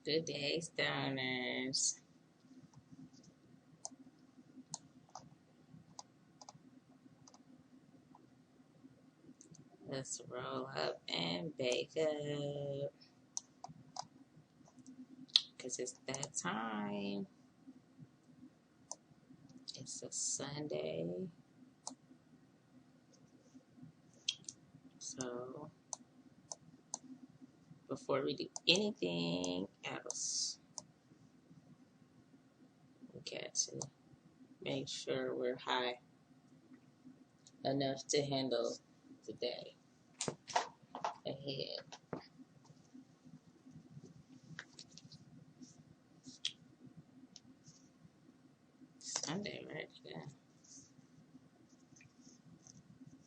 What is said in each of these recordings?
Good day, stoners. Let's roll up and bake up. Because it's that time. It's a Sunday. So, before we do anything else, we got to make sure we're high enough to handle the day ahead. Sunday, right? Yeah.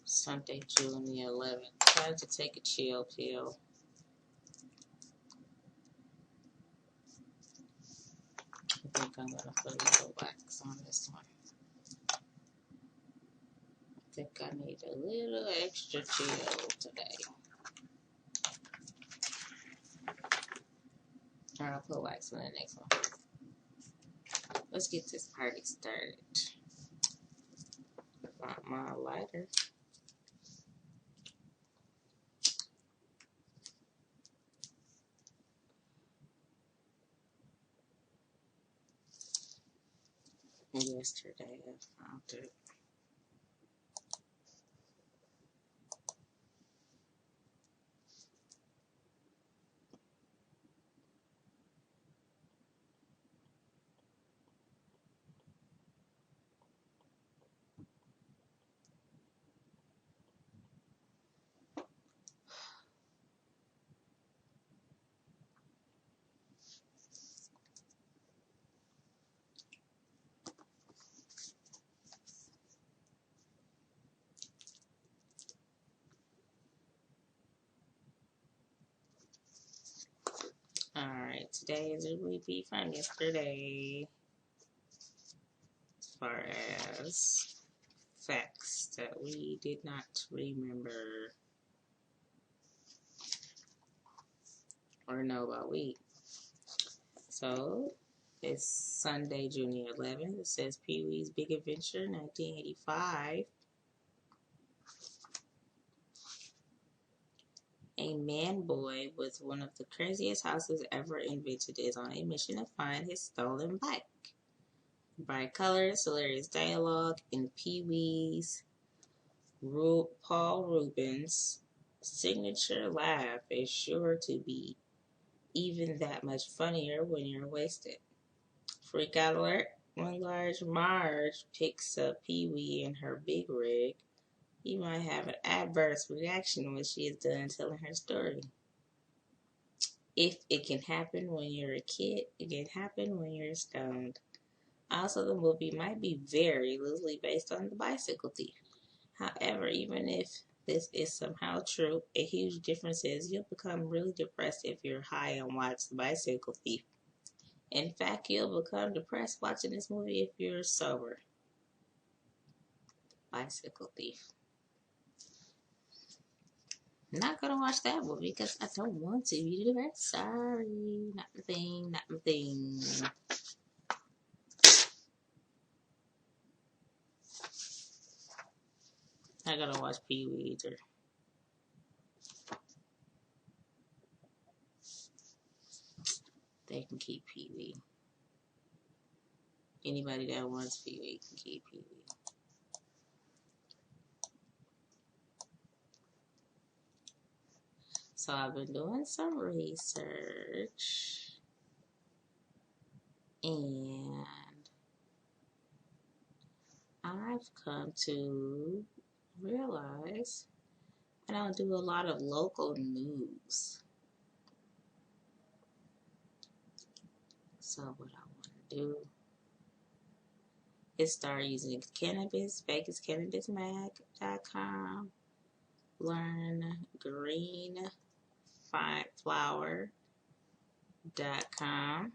Sunday, June the 11th. Try to take a chill pill. I think I'm going to put a little wax on this one. I think I need a little extra chill today. Or I'll put wax on the next one. Let's get this party started. Got my lighter. Yesterday I found it. Alright, today is a repeat from yesterday. As far as facts that we did not remember or know about weed. So, it's Sunday, June 11th. It says Pee-wee's Big Adventure, 1985. A man-boy with one of the craziest houses ever invented is on a mission to find his stolen bike. Bright colors, hilarious dialogue, and Pee-wee's Paul Rubens' signature laugh is sure to be even that much funnier when you're wasted. Freak out alert! When large Marge picks up Pee-wee in her big rig, you might have an adverse reaction when she is done telling her story. If it can happen when you're a kid, it can happen when you're stoned. Also, the movie might be very loosely based on The Bicycle Thief. However, even if this is somehow true, a huge difference is you'll become really depressed if you're high and watch The Bicycle Thief. In fact, you'll become depressed watching this movie if you're sober. Bicycle Thief. I'm not gonna watch that movie because I don't want to. You're very sorry. Not my thing, not my thing. I gotta watch Pee-wee either. They can keep Pee-wee. Anybody that wants Pee-wee can keep Pee-wee. So I've been doing some research and I've come to realize I don't do a lot of local news. So what I want to do is start using cannabis, VEGASCANNABISMAG.com, learn greenflower.com,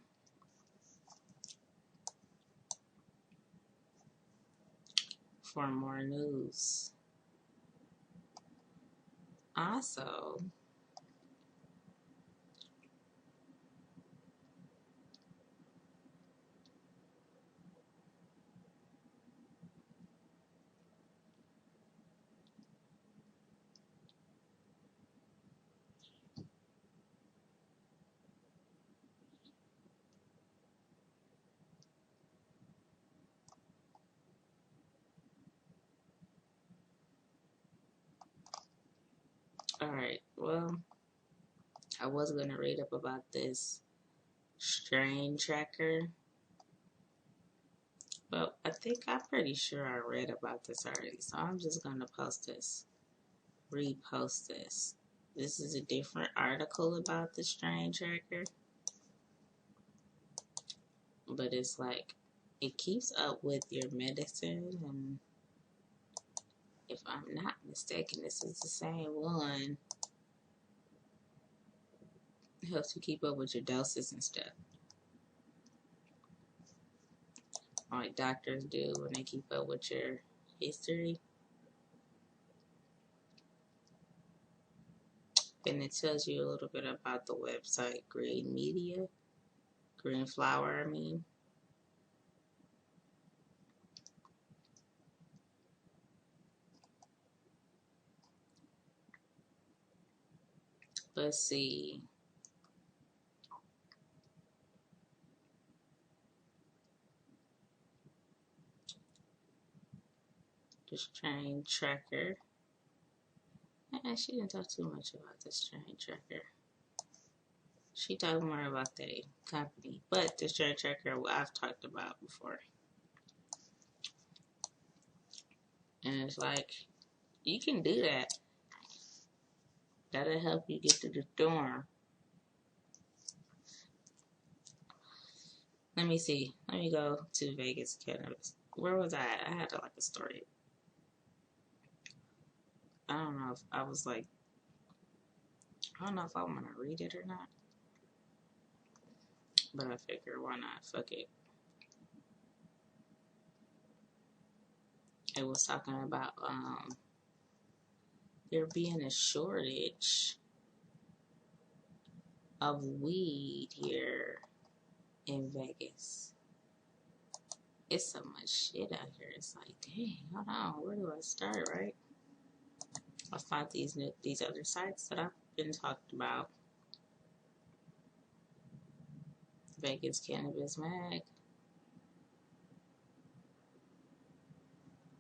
for more news. Also, Alright, well, I was going to read up about this strain tracker, but I'm pretty sure I read about this already, so I'm just going to repost this. This is a different article about the strain tracker, but it's like, it keeps up with your medicine, and if I'm not mistaken, this is the same one. It helps you keep up with your doses and stuff, like doctors do when they keep up with your history. And it tells you a little bit about the website Green Flower, I mean. Let's see. The strain tracker. She didn't talk too much about the strain tracker. She talked more about the company. But the strain tracker I've talked about before. And it's like, you can do that. That'll help you get to the dorm. Let me see. Let me go to Vegas Cannabis. Where was I at? I had like a story. I don't know if I was like, I don't know if I want to read it or not. But I figure, why not? Fuck it. It was talking about there being a shortage of weed here in Vegas. It's so much shit out here. It's like, dang, hold on, where do I start, right? I found these other sites that I've been talking about. Vegas Cannabis Mag.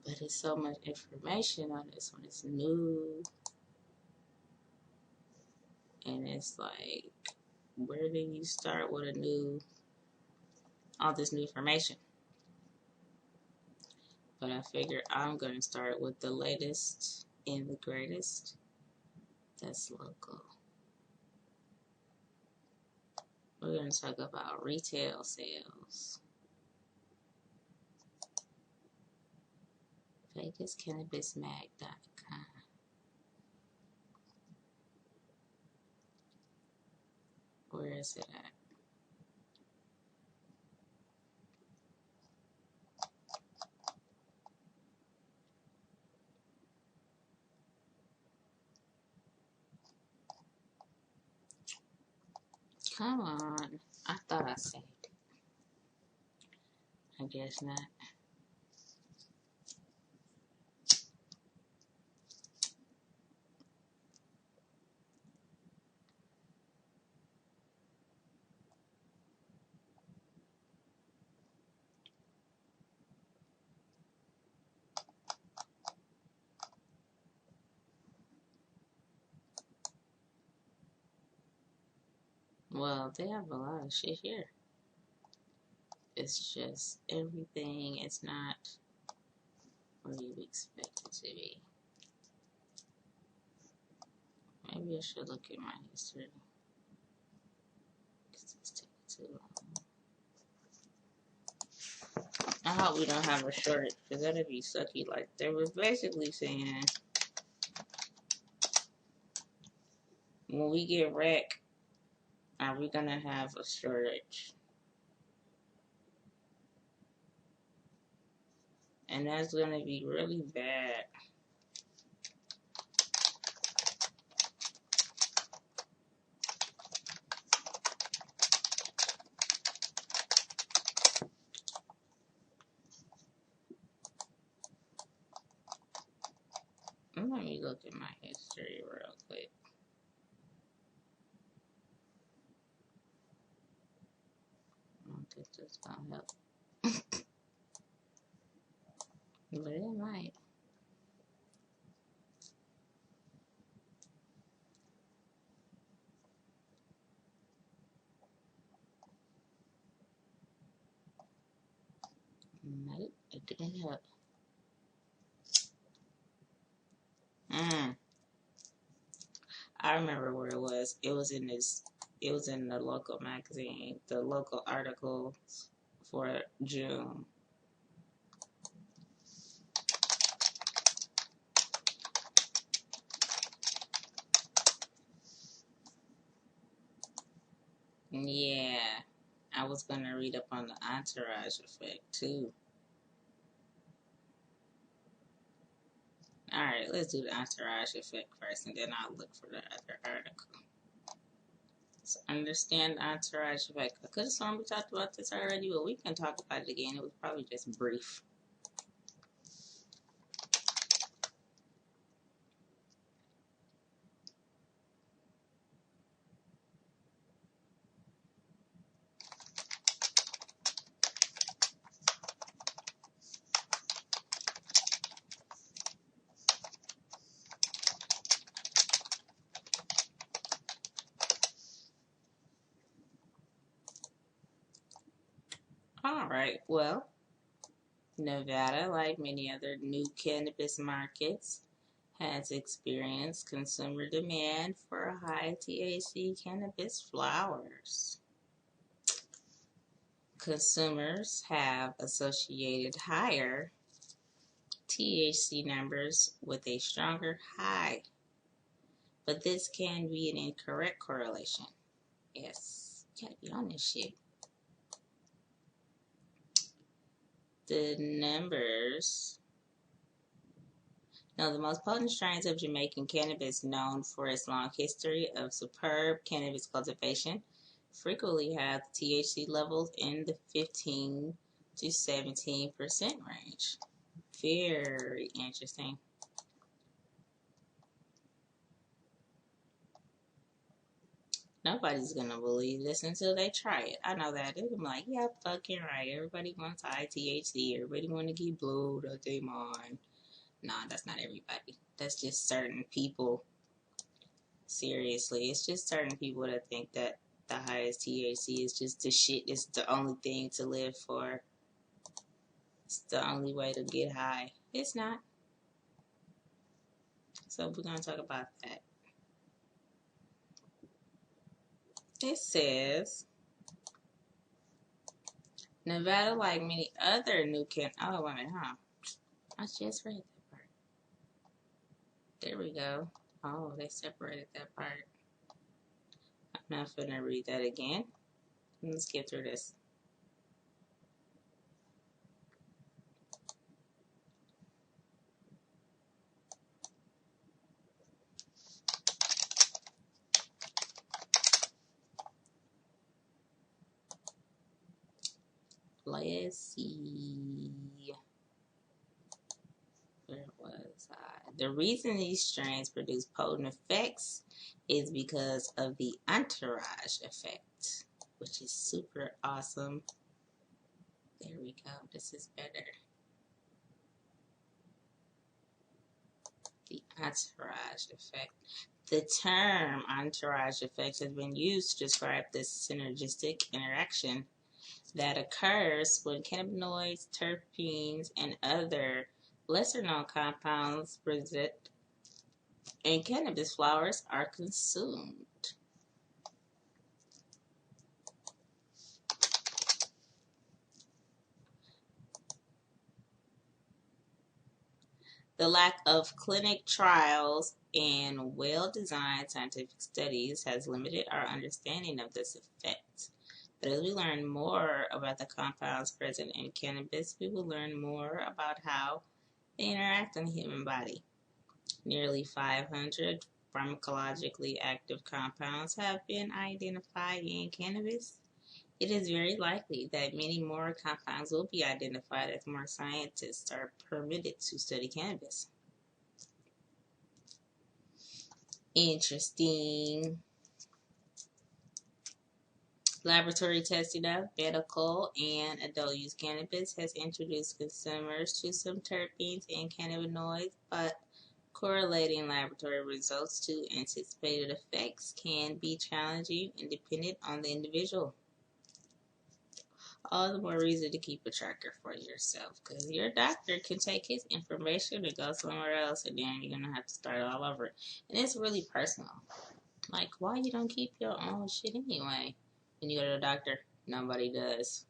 But it's so much information on this one. It's new. And it's like, where do you start with all this new information? But I figured I'm going to start with the latest and the greatest. That's local. We're going to talk about retail sales. VegasCannabisMag.com. Where is it at? Come on. I thought I saved it. I guess not. Well, they have a lot of shit here. It's just everything is not where you expect it to be. Maybe I should look at my history. Because it's taking too long. I hope we don't have a shortage, because that'd be sucky. Like, they were basically saying, when we get rec, are we gonna have a shortage? And that's gonna be really bad. Let me look at my history real quick. I don't think that's gonna help. But it might. Looking up. Mm, I remember where it was. It was in this. It was in the local magazine, the local article for June. Yeah, I was gonna read up on the entourage effect too. All right, let's do the entourage effect first, and then I'll look for the other article. So understand the entourage effect. I could have sworn we talked about this already, but we can talk about it again. It was probably just brief. All right, well, Nevada, like many other new cannabis markets, has experienced consumer demand for high THC cannabis flowers. Consumers have associated higher THC numbers with a stronger high, but this can be an incorrect correlation. Yes, you gotta be on this shit. The numbers. Now, the most potent strains of Jamaican cannabis, known for its long history of superb cannabis cultivation, frequently have THC levels in the 15 to 17% range. Very interesting. Nobody's gonna believe this until they try it. I know that. They're gonna be like, yeah, fucking right. Everybody wants high THC. Everybody want to get blowed out their mind. Nah, that's not everybody. That's just certain people. Seriously, it's just certain people that think that the highest THC is just the shit. It's the only thing to live for. It's the only way to get high. It's not. So we're gonna talk about that. It says Nevada, like many other new oh, wait a minute, huh? I just read that part. There we go. Oh, they separated that part. I'm not gonna read that again. Let's get through this. Let's see. Where was I? The reason these strains produce potent effects is because of the entourage effect, which is super awesome. There we go. This is better. The entourage effect. The term entourage effect has been used to describe this synergistic interaction that occurs when cannabinoids, terpenes, and other lesser-known compounds present in cannabis flowers are consumed. The lack of clinical trials and well-designed scientific studies has limited our understanding of this effect. But as we learn more about the compounds present in cannabis, we will learn more about how they interact in the human body. Nearly 500 pharmacologically active compounds have been identified in cannabis. It is very likely that many more compounds will be identified as more scientists are permitted to study cannabis. Interesting. Laboratory testing of medical and adult use cannabis has introduced consumers to some terpenes and cannabinoids, but correlating laboratory results to anticipated effects can be challenging and dependent on the individual. All the more reason to keep a tracker for yourself, because your doctor can take his information and go somewhere else, and then you're gonna have to start all over. And it's really personal. Like, why you don't keep your own shit anyway? When you go to the doctor, nobody does.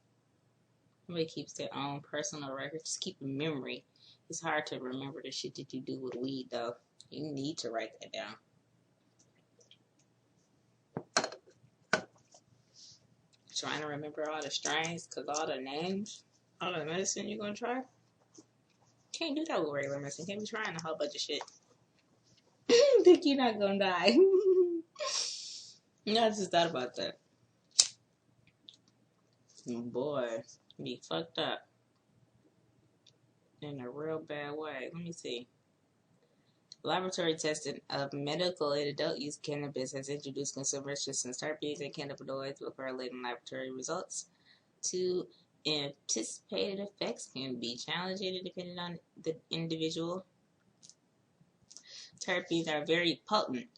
Nobody keeps their own personal records. Just keep a memory. It's hard to remember the shit that you do with weed, though. You need to write that down. Trying to remember all the strains, because all the names, all the medicine you're going to try. Can't do that with regular medicine. Can't be trying a whole bunch of shit. Think you're not going to die. I just thought about that. Oh boy, be fucked up. In a real bad way. Let me see. Laboratory testing of medical and adult use cannabis has introduced consumers to some terpenes and cannabinoids with correlating laboratory results to anticipated effects can be challenging depending on the individual. Terpenes are very potent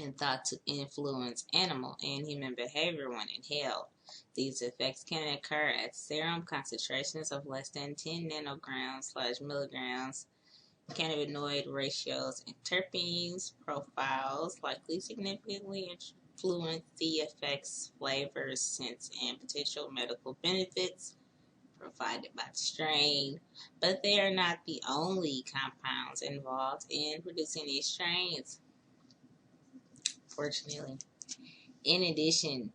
and thought to influence animal and human behavior when inhaled. These effects can occur at serum concentrations of less than 10 nanograms/milligrams. Cannabinoid ratios and terpenes profiles likely significantly influence the effects, flavors, scents, and potential medical benefits provided by the strain, but they are not the only compounds involved in producing these strains. Fortunately, in addition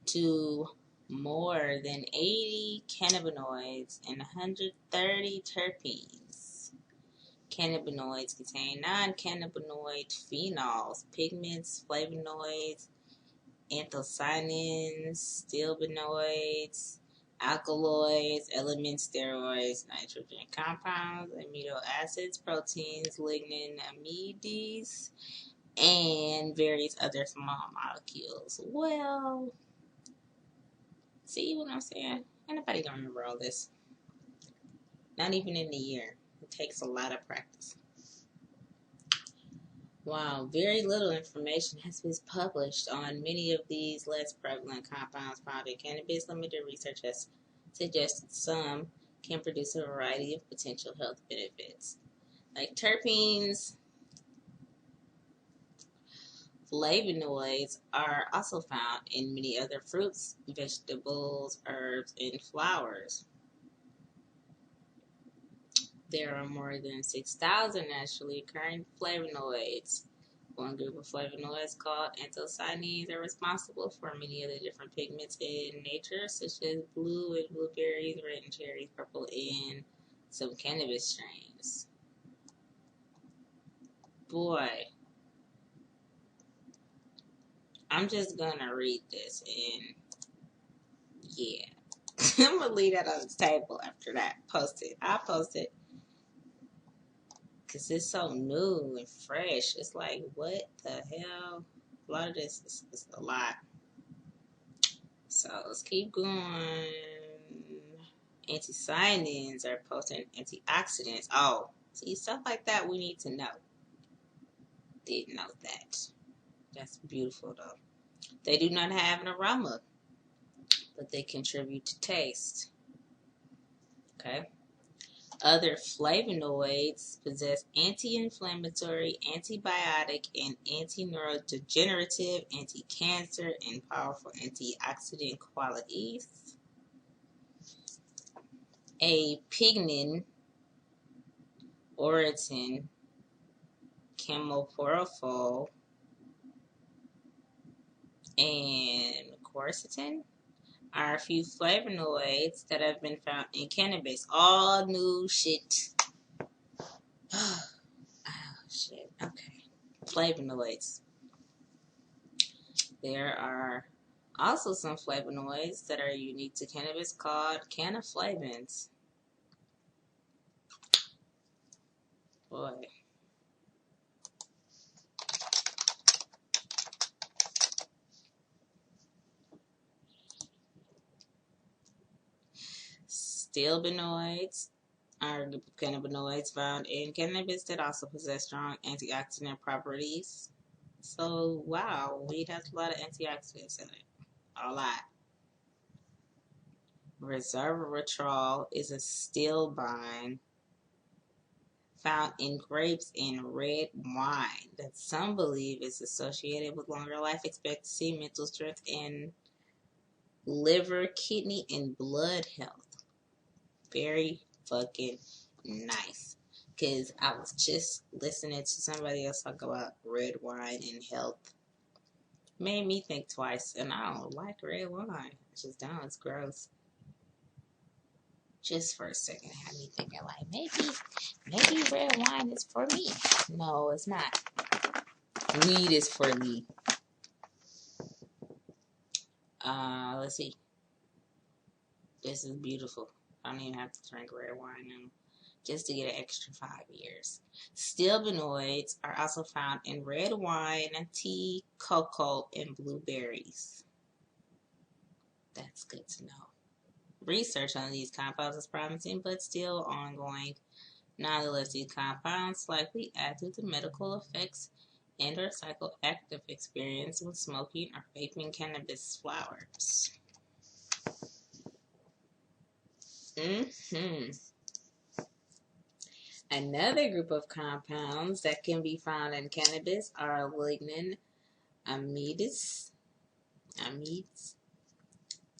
to more than 80 cannabinoids and 130 terpenes, cannabinoids contain non-cannabinoid phenols, pigments, flavonoids, anthocyanins, stilbenoids, alkaloids, elements, steroids, nitrogen compounds, amino acids, proteins, lignin, amides, and various other small molecules. Well, see what I'm saying? Anybody gonna remember all this? Not even in a year. It takes a lot of practice. While very little information has been published on many of these less prevalent compounds found in cannabis, limited research has suggested some can produce a variety of potential health benefits. Like terpenes, flavonoids are also found in many other fruits, vegetables, herbs, and flowers. There are more than 6,000 naturally occurring flavonoids. One group of flavonoids called anthocyanins are responsible for many of the different pigments in nature, such as blue in blueberries, red in cherries, purple in some cannabis strains. Boy, I'm just gonna read this and yeah. I'm gonna leave that on the table after that. I'll post it. Because it's so new and fresh. It's like, what the hell? A lot of this is a lot. So let's keep going. Anthocyanins are potent antioxidants. Oh, see, stuff like that we need to know. Didn't know that. That's beautiful, though. They do not have an aroma, but they contribute to taste. Okay. Other flavonoids possess anti-inflammatory, antibiotic, and anti-neurodegenerative, anti-cancer, and powerful antioxidant qualities. A pigment, orotin, camoporophyll, and quercetin are a few flavonoids that have been found in cannabis. All new shit. Oh, shit. Okay. Flavonoids. There are also some flavonoids that are unique to cannabis called cannaflavins. Boy. Stilbenoids are a group of cannabinoids found in cannabis that also possess strong antioxidant properties. So, wow, weed has a lot of antioxidants in it. A lot. Resveratrol is a still bind found in grapes and red wine that some believe is associated with longer life expectancy, mental strength, and liver, kidney, and blood health. Very fucking nice. Because I was just listening to somebody else talk about red wine and health. Made me think twice, and I don't like red wine. It's just down, it's gross. Just for a second, had me thinking like maybe red wine is for me. No, it's not. Weed is for me. Let's see. This is beautiful. I don't even have to drink red wine now, just to get an extra 5 years. Stilbenoids are also found in red wine, tea, cocoa, and blueberries. That's good to know. Research on these compounds is promising, but still ongoing. Nonetheless, these compounds likely add to the medical effects and or psychoactive experience with smoking or vaping cannabis flowers. Another group of compounds that can be found in cannabis are lignin amides.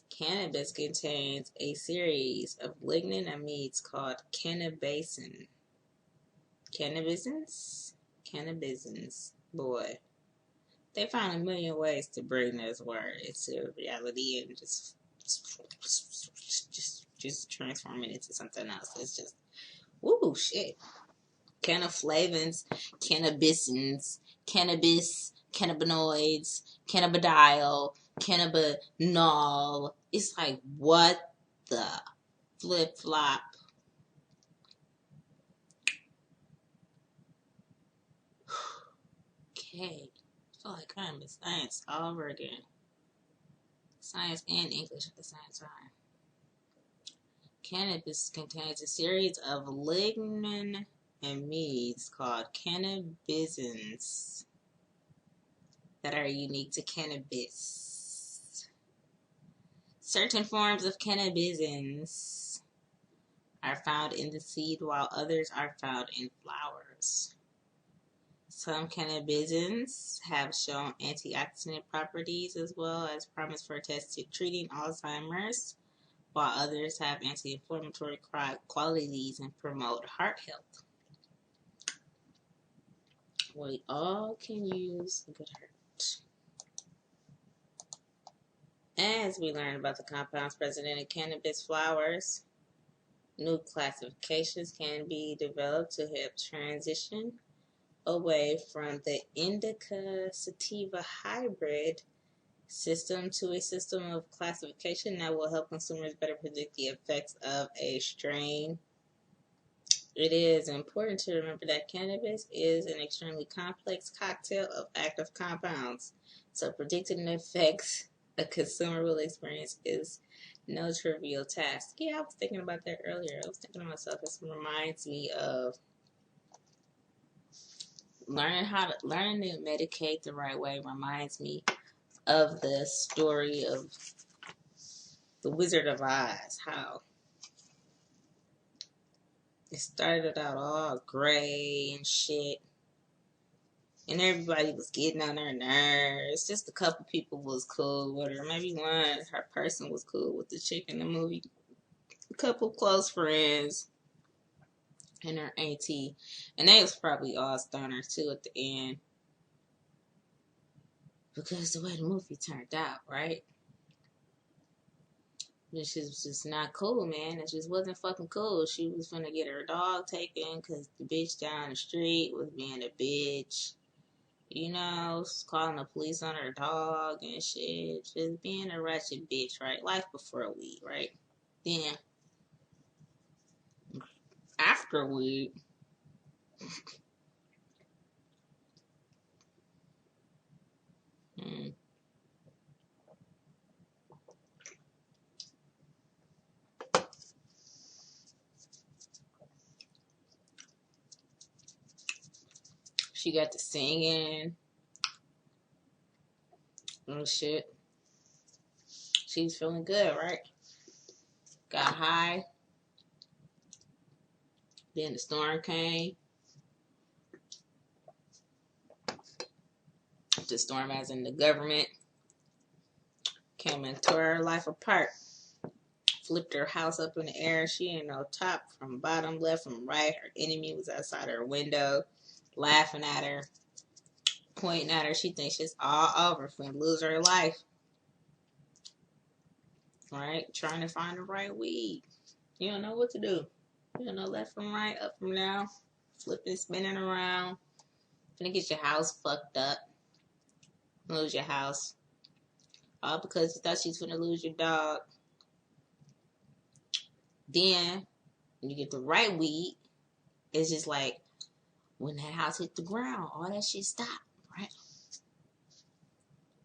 Cannabis contains a series of lignin amides called cannabisins. Boy, they found a million ways to bring this word into reality and just transform it into something else. It's just, woo, shit. Cannaflavins, cannabisins, cannabis, cannabinoids, cannabidiol, cannabinol. It's like, what the flip-flop? Okay. I feel like I'm in science all over again. Science and English at the same time. Cannabis contains a series of lignin amides called cannabisins that are unique to cannabis. Certain forms of cannabisins are found in the seed while others are found in flowers. Some cannabisins have shown antioxidant properties as well as promise for treating Alzheimer's, while others have anti-inflammatory qualities and promote heart health. We all can use a good heart. As we learn about the compounds present in cannabis flowers, new classifications can be developed to help transition away from the indica sativa hybrid system to a system of classification that will help consumers better predict the effects of a strain. It is important to remember that cannabis is an extremely complex cocktail of active compounds, so predicting the effects a consumer will experience is no trivial task. Yeah, I was thinking about that earlier. I was thinking to myself, this reminds me of learning to medicate the right way. Reminds me of the story of the Wizard of Oz, how it started out all gray and shit, and everybody was getting on their nerves. Just a couple people was cool with her. Maybe her person was cool with the chick in the movie. A couple close friends and her auntie, and they was probably all stoners too at the end, because the way the movie turned out, right? This shit was just not cool, man. It just wasn't fucking cool. She was finna get her dog taken because the bitch down the street was being a bitch. You know, calling the police on her dog and shit. Just being a ratchet bitch, right? Life before weed, right? Then, after weed, she got to singing and shit. She's feeling good, right? got high. Then the storm came. The storm, as in the government, came and tore her life apart. Flipped her house up in the air. She ain't no top from bottom, left from right. Her enemy was outside her window, laughing at her, pointing at her. She thinks it's all over. Finna lose her life. Right? Trying to find the right weed. You don't know what to do. You don't know left from right, up from down, flipping, spinning around. Finna get your house fucked up. Lose your house. All because you thought she was finna lose your dog. Then, when you get the right weed, it's just like, when that house hit the ground, all that shit stopped, right?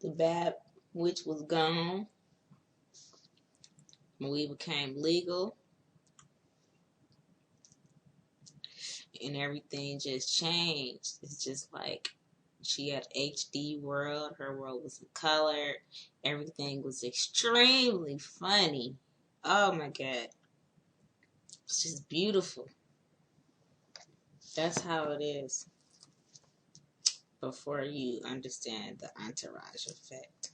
The bad witch was gone. When we became legal, and everything just changed. It's just like she had HD world. Her world was in color. Everything was extremely funny. Oh my God. It's just beautiful. That's how it is. Before you understand the entourage effect.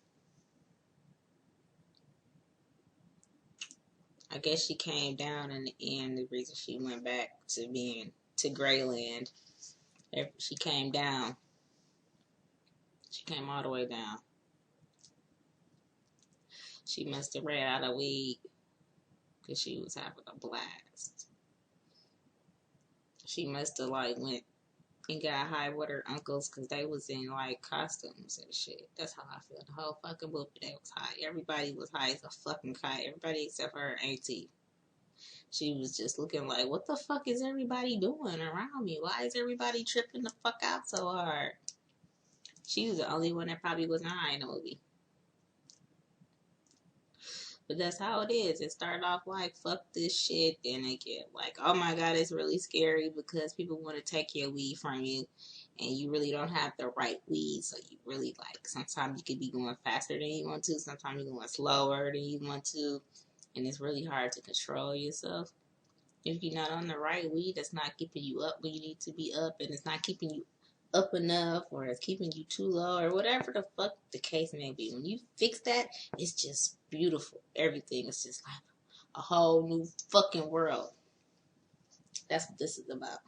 I guess she came down in the end. The reason she went back to being to Greyland, she came down. She came all the way down. She must have ran out of weed because she was having a blast. She must have like went and got high with her uncles because they was in like costumes and shit. That's how I feel. The whole fucking movie, they was high. Everybody was high as a fucking kite. Everybody except for her auntie. She was just looking like, what the fuck is everybody doing around me? Why is everybody tripping the fuck out so hard? She was the only one that probably wasn't high in the movie. But that's how it is. It started off like, fuck this shit. Then it get like, oh my God, it's really scary because people want to take your weed from you. And you really don't have the right weed. So you really like, sometimes you could be going faster than you want to. Sometimes you're going slower than you want to. And it's really hard to control yourself. If you're not on the right weed, that's not keeping you up when you need to be up. And it's not keeping you up enough, or it's keeping you too low, or whatever the fuck the case may be. When you fix that, it's just beautiful. Everything is just like a whole new fucking world. That's what this is about.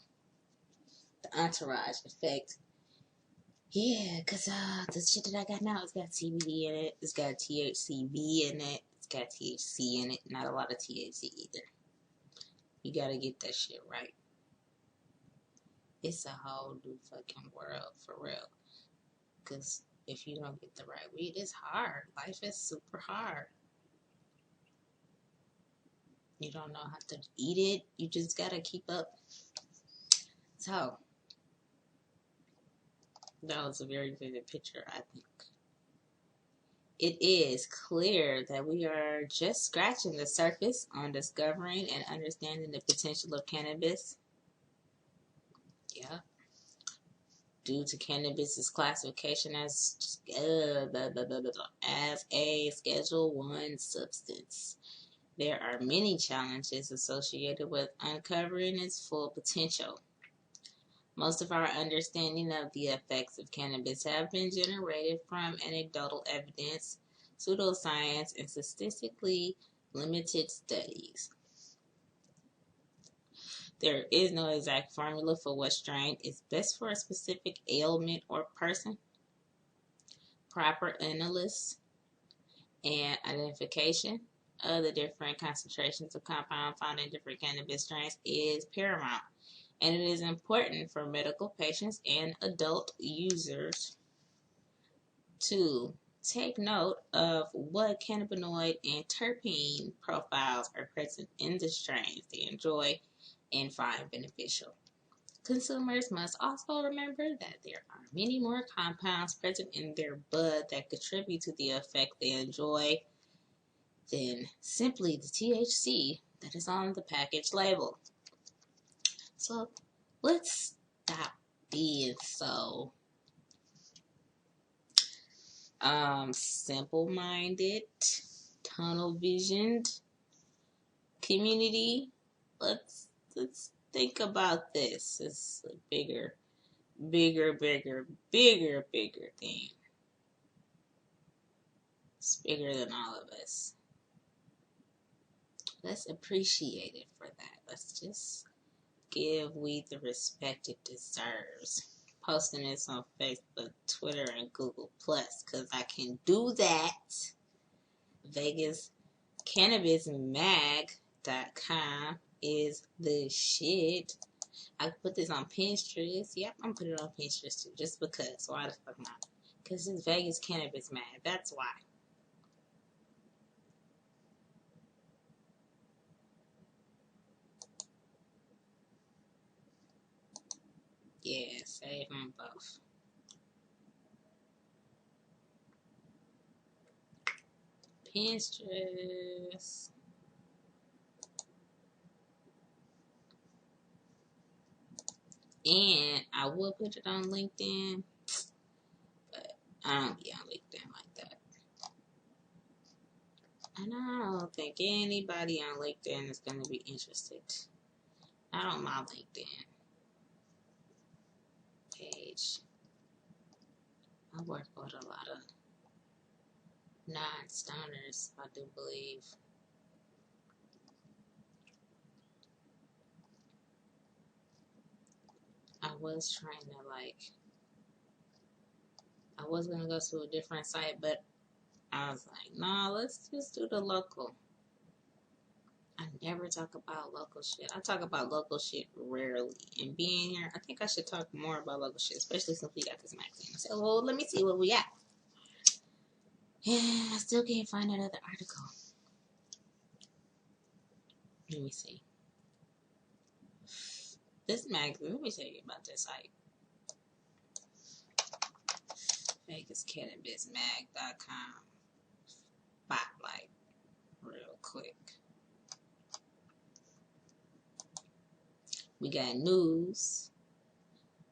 The entourage effect. Yeah, because the shit that I got now, it's got CBD in it. It's got THCV in it. It's got THC in it. Not a lot of THC either. You gotta get that shit right. It's a whole new fucking world, for real. Because if you don't get the right weed, it's hard. Life is super hard. You don't know how to eat it. You just gotta keep up. So, that was a very vivid picture, I think. It is clear that we are just scratching the surface on discovering and understanding the potential of cannabis. Yeah. Due to cannabis's classification as a Schedule 1 substance. There are many challenges associated with uncovering its full potential. Most of our understanding of the effects of cannabis have been generated from anecdotal evidence, pseudoscience, and statistically limited studies. There is no exact formula for what strain is best for a specific ailment or person. Proper analysis and identification of the different concentrations of compound found in different cannabis strains is paramount. And it is important for medical patients and adult users to take note of what cannabinoid and terpene profiles are present in the strains they enjoy and find beneficial. Consumers must also remember that there are many more compounds present in their bud that contribute to the effect they enjoy than simply the THC that is on the package label. So let's stop being so simple-minded, tunnel-visioned, Community, let's think about this. It's a bigger thing. It's bigger than all of us. Let's appreciate it for that. Let's just give weed the respect it deserves. Posting this on Facebook, Twitter, and Google Plus, because I can do that. VEGASCANNABISMAG.com is the shit. I can put this on Pinterest. Yep, I'm putting it on Pinterest too, just because. Why the fuck not? Because it's Vegas Cannabis Mag. That's why. Yeah, save them both. Pinterest. And I will put it on LinkedIn, but I don't be on LinkedIn like that. And I don't think anybody on LinkedIn is going to be interested. Not on my LinkedIn page. I work with a lot of non-stoners, I do believe. I was trying to I was going to go to a different site, but I was like, nah, let's just do the local. I never talk about local shit. I talk about local shit rarely. And being here, I think I should talk more about local shit, especially since we got this magazine. I said, well, let me see what we got. Yeah, I still can't find that other article. Let me see. This magazine, let me tell you about this site. VegasCannabisMag.com. Spotlight. Real quick. We got news.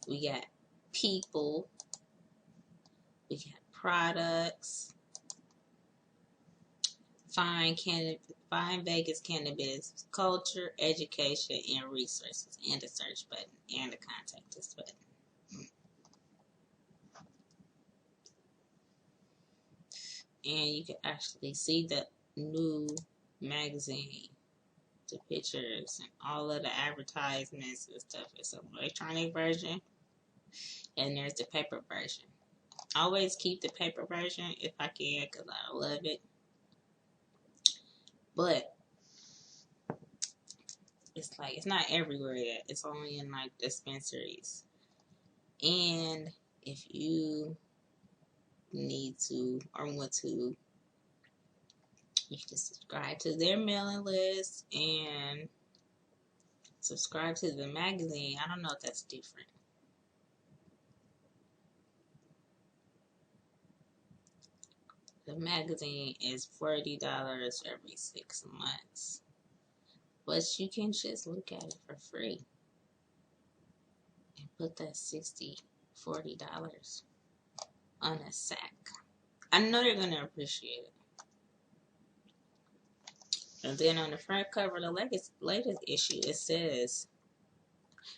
We got people. We got products. Find Vegas cannabis culture, education, and resources, and the search button, and the contact us button. And you can actually see the new magazine, the pictures, and all of the advertisements and stuff. It's an electronic version, and there's the paper version. I always keep the paper version if I can, because I love it. But it's like, it's not everywhere yet. It's only in like dispensaries. And if you need to or want to, you can subscribe to their mailing list and subscribe to the magazine. I don't know if that's different. The magazine is $40 every 6 months. But you can just look at it for free and put that $40 on a sack. I know they're going to appreciate it. And then on the front cover of the latest issue, it says,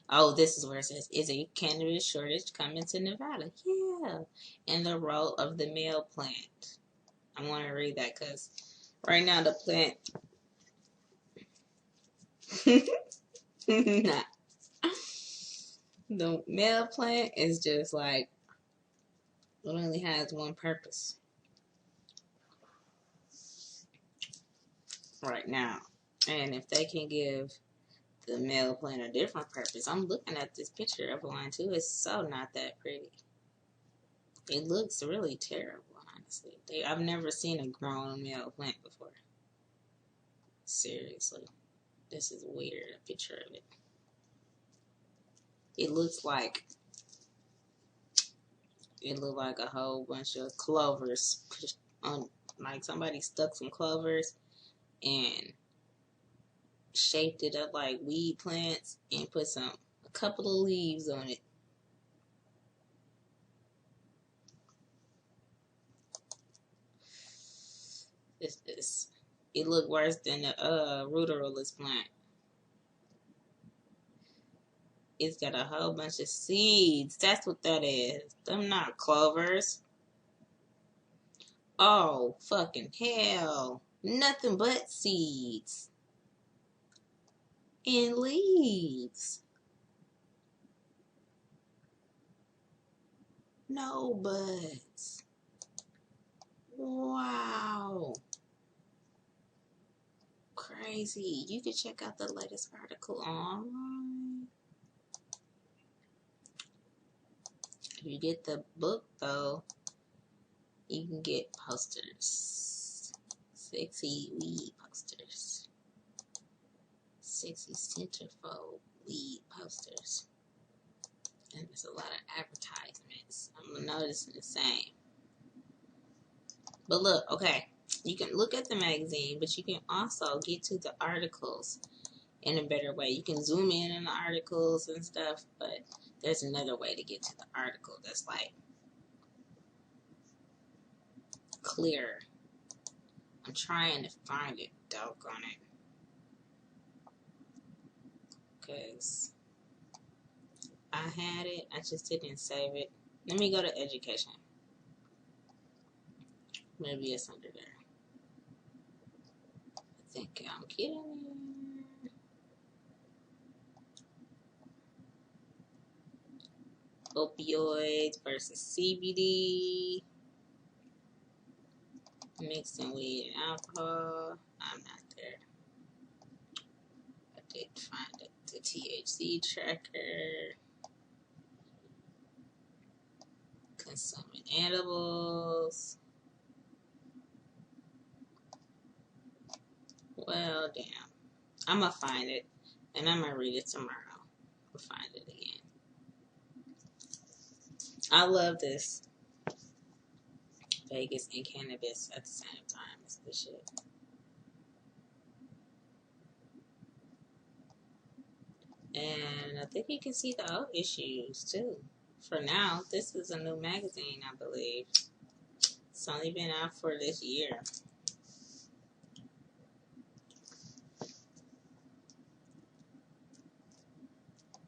oh, this is where it says, is a cannabis shortage coming to Nevada? Yeah. And the role of the male plant. I want to read that because right now the plant... nah. The male plant is just like, it only has one purpose right now. And if they can give the male plant a different purpose, I'm looking at this picture of one too. It's so not that pretty. It looks really terrible, honestly. I've never seen a grown male plant before. Seriously. This is weird, a picture of it. It looks like a whole bunch of clovers on, like somebody stuck some clovers and shaped it up like weed plants and put a couple of leaves on it. This It look worse than the ruderolus plant. It's got a whole bunch of seeds. That's what that is. Them not clovers. Oh, fucking hell. Nothing but seeds. And leaves. No buds. Wow. Crazy. You can check out the latest article online. If you get the book, though, you can get posters. Sexy weed posters. Sexy centerfold weed posters. And there's a lot of advertisements. I'm noticing the same. But look, okay, you can look at the magazine, but you can also get to the articles in a better way. You can zoom in on the articles and stuff, but there's another way to get to the article that's like clear. I'm trying to find it, doggone it. Because I had it, I just didn't save it. Let me go to education. Maybe it's under there. I think I'm kidding. Opioids versus CBD. Mixing weed and alcohol. I'm not there. I did find it. The THC tracker. Consuming edibles. Well, damn. I'm going to find it. And I'm going to read it tomorrow. We'll find it again. I love this. Vegas and cannabis at the same time. It's the shit. And I think you can see the old issues too. For now, this is a new magazine, I believe. It's only been out for this year.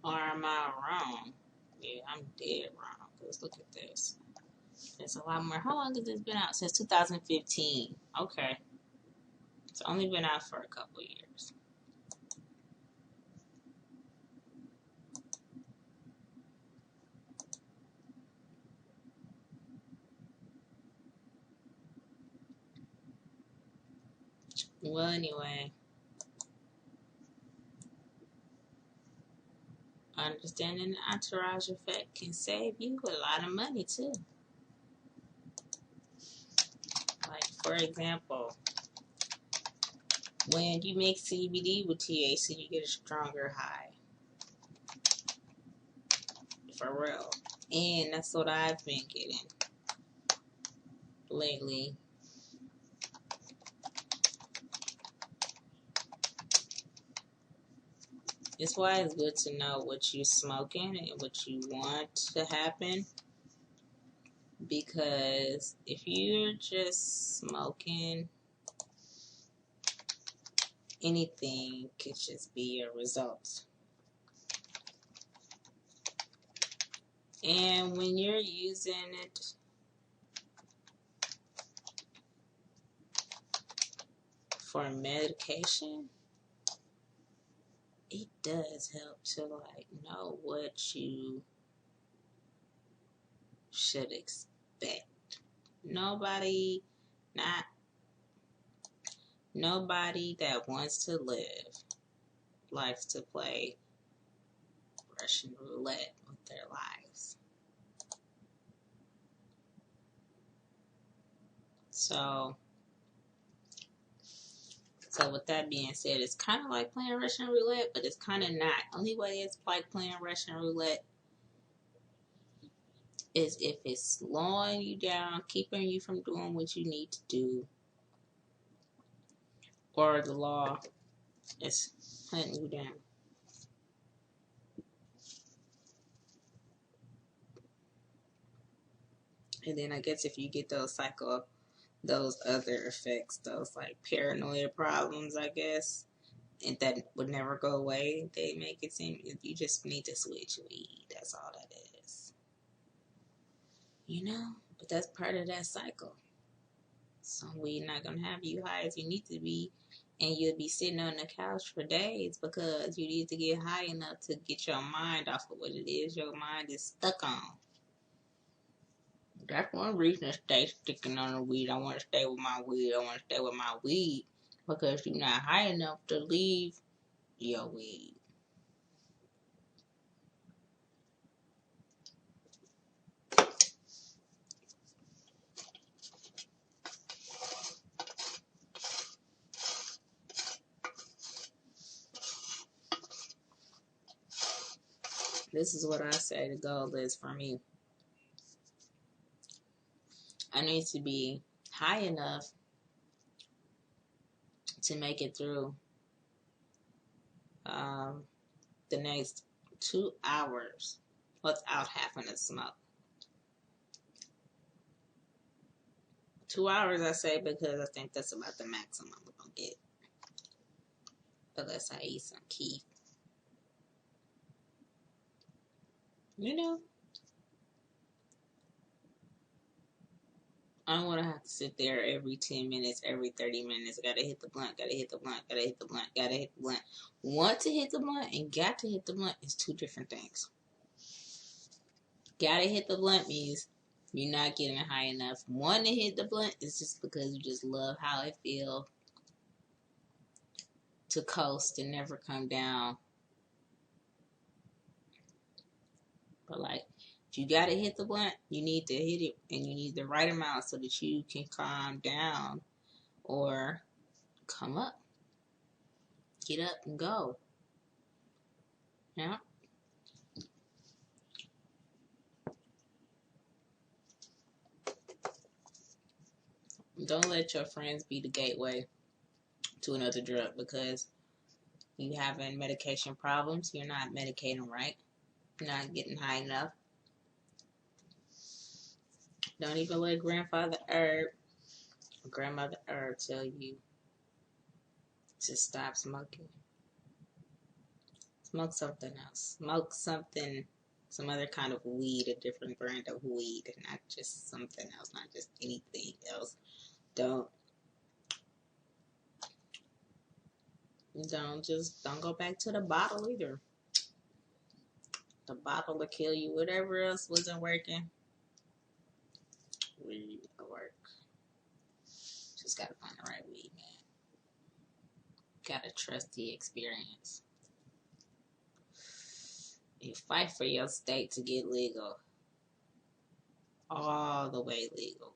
Or am I wrong? Yeah, I'm dead wrong. Because look at this. There's a lot more. How long has this been out? Since 2015. Okay. It's only been out for a couple years. Well, anyway. Understanding the entourage effect can save you a lot of money, too. Like, for example, when you make CBD with THC, you get a stronger high. For real. And that's what I've been getting lately. It's why it's good to know what you're smoking and what you want to happen. Because if you're just smoking, anything could just be a result. And when you're using it for medication, it does help to like know what you should expect. Nobody that wants to live likes to play Russian roulette with their lives. So with that being said, it's kind of like playing Russian roulette, but it's kind of not. Only way it's like playing Russian roulette is if it's slowing you down, keeping you from doing what you need to do, or the law is hunting you down. And then I guess if you get those those other effects, those like paranoia problems, I guess, and that would never go away. They make it seem you just need to switch weed. That's all that is. You know? But that's part of that cycle. Some weed not gonna have you high as you need to be, and you'll be sitting on the couch for days because you need to get high enough to get your mind off of what it is your mind is stuck on. That's one reason to stay sticking on the weed. I want to stay with my weed. I want to stay with my weed because you're not high enough to leave your weed. This is what I say the goal is for me. I need to be high enough to make it through the next 2 hours without having to smoke. 2 hours, I say, because I think that's about the maximum we're going to get. Unless I eat some keef. You know? I don't want to have to sit there every 10 minutes, every 30 minutes. Gotta hit the blunt, gotta hit the blunt, gotta hit the blunt, gotta hit the blunt. Want to hit the blunt and got to hit the blunt is two different things. Gotta hit the blunt means you're not getting high enough. Want to hit the blunt is just because you just love how it feels to coast and never come down. But like, you gotta hit the blunt, you need to hit it, and you need the right amount so that you can calm down or come up. Get up and go. Yeah. Don't let your friends be the gateway to another drug because you having medication problems, you're not medicating right, you're not getting high enough. Don't even let grandfather herb or grandmother herb tell you to stop smoking. Smoke something else. Smoke something, some other kind of weed, a different brand of weed, and not just something else, not just anything else. Don't go back to the bottle either. The bottle will kill you. Whatever else wasn't working, weed will work. Just gotta find the right weed, man. Gotta trust the experience. You fight for your state to get legal. All the way legal.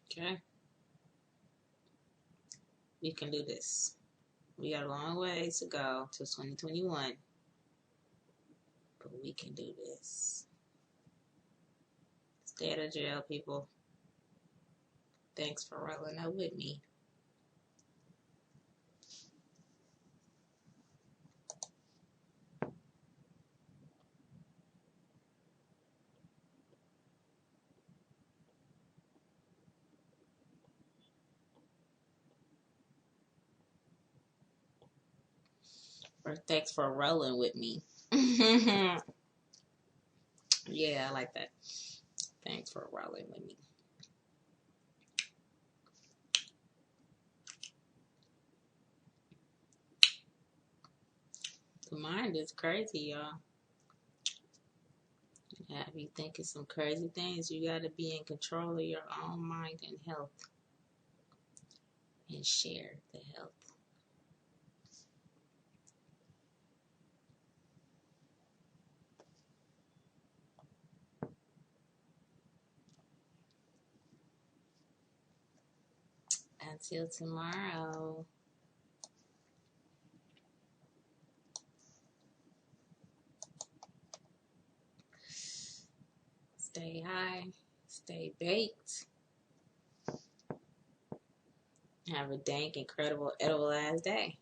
Okay? We can do this. We got a long way to go to 2021. But we can do this. Stay out of jail, people. Thanks for rolling up with me. Or thanks for rolling with me. Yeah, I like that. Thanks for rolling with me. The mind is crazy, y'all. Have you thinking some crazy things? You got to be in control of your own mind and health. And share the health. Until tomorrow. Stay high. Stay baked. Have a dank, incredible, edible ass day.